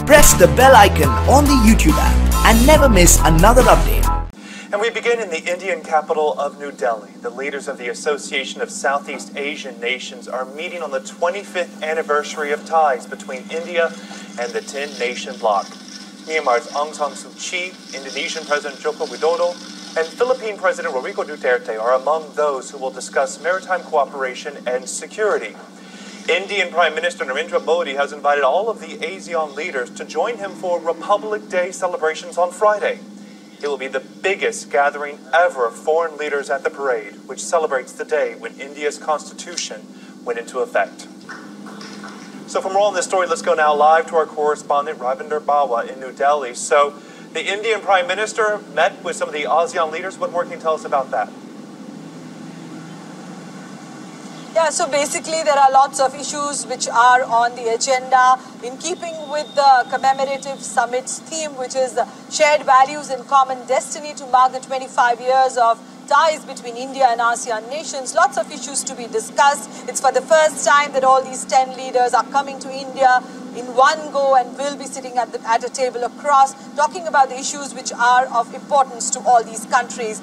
press the bell icon on the YouTube app and never miss another update. And we begin in the Indian capital of New Delhi. The leaders of the Association of Southeast Asian Nations are meeting on the 25th anniversary of ties between India and the 10-nation bloc. Myanmar's Aung San Suu Kyi, Indonesian President Joko Widodo, and Philippine President Rodrigo Duterte are among those who will discuss maritime cooperation and security. Indian Prime Minister Narendra Modi has invited all of the ASEAN leaders to join him for Republic Day celebrations on Friday. It will be the biggest gathering ever of foreign leaders at the parade, which celebrates the day when India's constitution went into effect. So for more on this story, let's go now live to our correspondent Ravinder Bawa in New Delhi. So the Indian Prime Minister met with some of the ASEAN leaders. What more can you tell us about that? Yeah, so basically there are lots of issues which are on the agenda in keeping with the commemorative summit's theme, which is shared values and common destiny to mark the 25 years of ties between India and ASEAN nations. Lots of issues to be discussed. It's for the first time that all these 10 leaders are coming to India in one go and will be sitting at a table across, talking about the issues which are of importance to all these countries.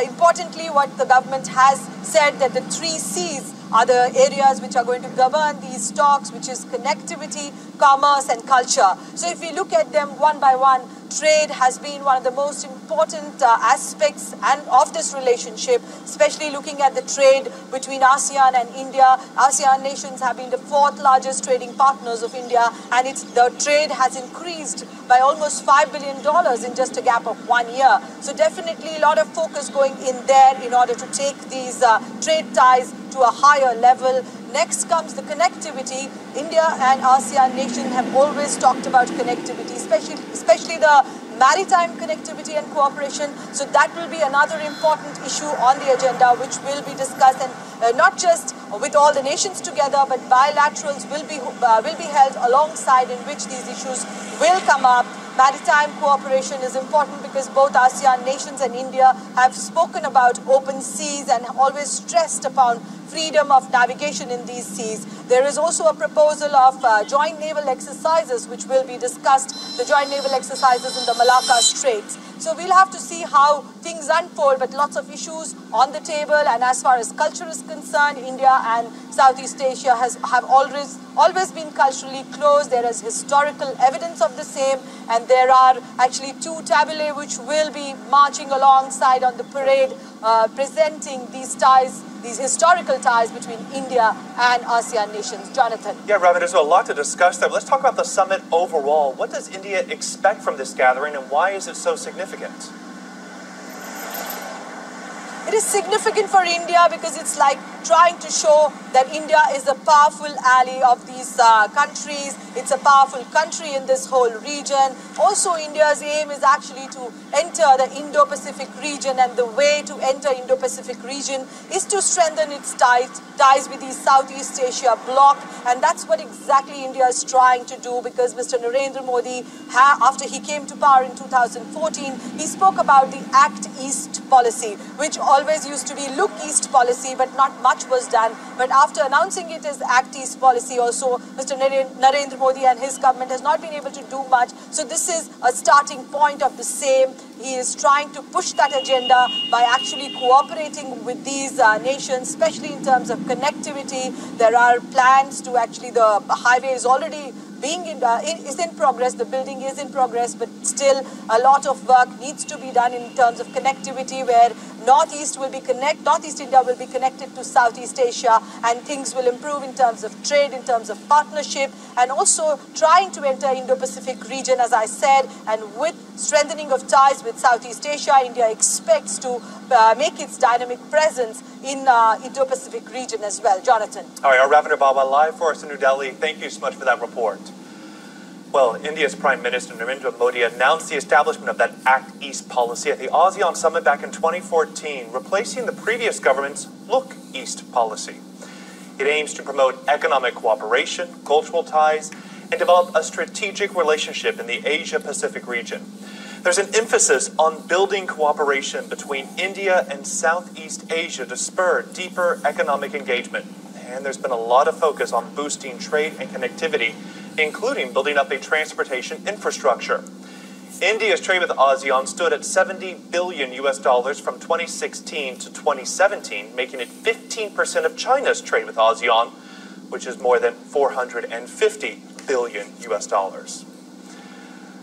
Importantly, what the government has said that the 3 C's are the areas which are going to govern these talks, which is connectivity, commerce and culture. So if we look at them one by one, trade has been one of the most important aspects of this relationship, especially looking at the trade between ASEAN and India. ASEAN nations have been the 4th largest trading partners of India, and the trade has increased by almost $5 billion in just a gap of 1 year. So definitely a lot of focus going in there in order to take these trade ties to a higher level. Next comes the connectivity. India and ASEAN nations have always talked about connectivity, especially the maritime connectivity and cooperation. So that will be another important issue on the agenda which will be discussed, and not just with all the nations together, but bilaterals will be held alongside in which these issues will come up. Maritime cooperation is important because both ASEAN nations and India have spoken about open seas and always stressed upon freedom of navigation in these seas. There is also a proposal of joint naval exercises which will be discussed, the joint naval exercises in the Malacca Straits. So we'll have to see how things unfold, but lots of issues on the table. And as far as culture is concerned, India and Southeast Asia have always been culturally close. There is historical evidence of the same, and there are actually 2 tabulae which will be marching alongside on the parade, presenting these ties, these historical ties between India and ASEAN nations. Jonathan. Yeah, Ravi, there's a lot to discuss there. Let's talk about the summit overall. What does India expect from this gathering, and why is it so significant? It is significant for India because it's like trying to show that India is a powerful ally of these countries. It's a powerful country in this whole region. Also, India's aim is actually to enter the Indo-Pacific region, and the way to enter Indo-Pacific region is to strengthen its ties with the Southeast Asia bloc, and that's what exactly India is trying to do, because Mr. Narendra Modi, after he came to power in 2014, he spoke about the Act East policy, which always used to be Look East policy, but not much was done. But after announcing it as Act East policy, also Mr. Narendra Modi and his government has not been able to do much. So this is a starting point of the same. He is trying to push that agenda by actually cooperating with these nations, especially in terms of connectivity. There are plans to actually, the highway is already is in progress, the building is in progress, but still a lot of work needs to be done in terms of connectivity, where Northeast India will be connected to Southeast Asia, and things will improve in terms of trade, in terms of partnership, and also trying to enter Indo-Pacific region, as I said. And with strengthening of ties with Southeast Asia, India expects to make its dynamic presence in Indo-Pacific region as well. Jonathan. All right, our Ravinder Bawa live for us in New Delhi. Thank you so much for that report. Well, India's Prime Minister Narendra Modi announced the establishment of that Act East policy at the ASEAN Summit back in 2014, replacing the previous government's Look East policy. It aims to promote economic cooperation, cultural ties, and develop a strategic relationship in the Asia-Pacific region. There's an emphasis on building cooperation between India and Southeast Asia to spur deeper economic engagement. And there's been a lot of focus on boosting trade and connectivity including building up a transportation infrastructure. India's trade with ASEAN stood at $70 billion from 2016 to 2017, making it 15% of China's trade with ASEAN, which is more than $450 billion.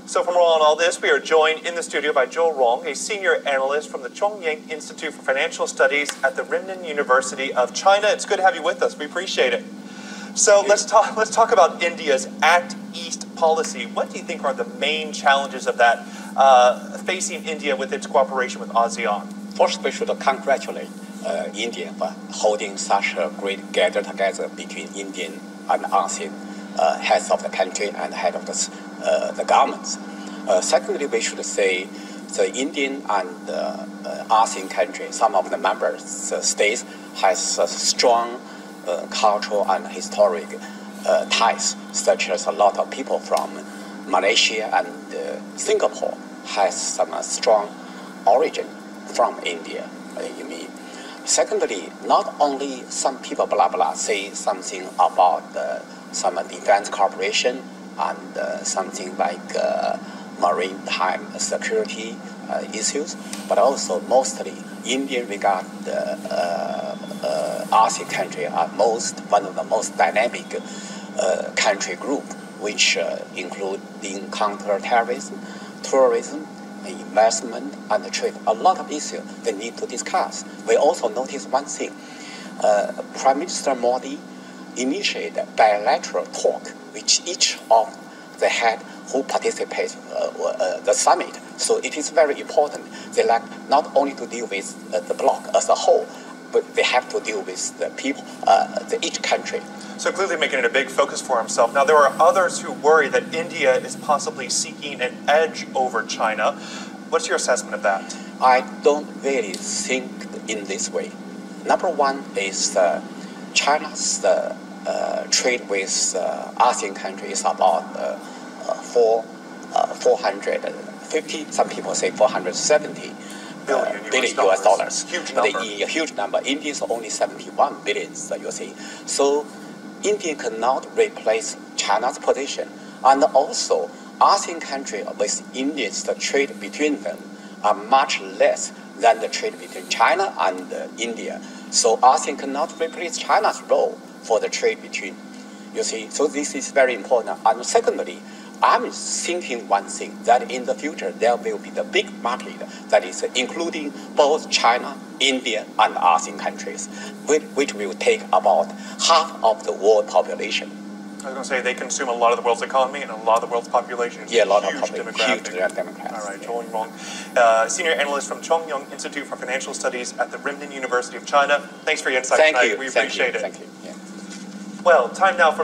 So from all this, we are joined in the studio by Joe Rong, a senior analyst from the Chongyang Institute for Financial Studies at the Renmin University of China. It's good to have you with us. We appreciate it. So let's talk about India's Act East policy. What do you think are the main challenges of that facing India with its cooperation with ASEAN? First, we should congratulate India for holding such a great gather together between Indian and ASEAN heads of the country and head of the governments. Secondly, we should say the Indian and ASEAN countries, some of the member states, has a strong cultural and historic ties, such as a lot of people from Malaysia and Singapore has some strong origin from India. You mean? Secondly, not only some people say something about some defense cooperation and something like maritime security issues, but also mostly India regard ASEAN country are one of the most dynamic country group, which including counter-terrorism, tourism, investment, and trade. A lot of issues they need to discuss. We also notice one thing. Prime Minister Modi initiated bilateral talk with each of the head who participate the summit. So it is very important. They like not only to deal with the bloc as a whole, but they have to deal with the people, each country. So clearly making it a big focus for himself. Now, there are others who worry that India is possibly seeking an edge over China. What's your assessment of that? I don't really think in this way. Number one is China's trade with ASEAN countries is about 450, some people say 470 billion US dollars. Huge number. A huge number. India is only 71 billion, you see. So India cannot replace China's position. And also, ASEAN countries with India's trade between them are much less than the trade between China and India. So ASEAN cannot replace China's role for the trade between, you see. So this is very important. And secondly, I'm thinking one thing, that in the future there will be the big market that is including both China, India, and ASEAN countries, which will take about half of the world population. I was going to say they consume a lot of the world's economy and a lot of the world's population. Yeah, a lot huge of demographic. Huge demographics. All right, Joe Rong, senior analyst from Chongyang Institute for Financial Studies at the Renmin University of China. Thanks for your insight tonight. We appreciate it. Thank you. Yeah. Well, time now for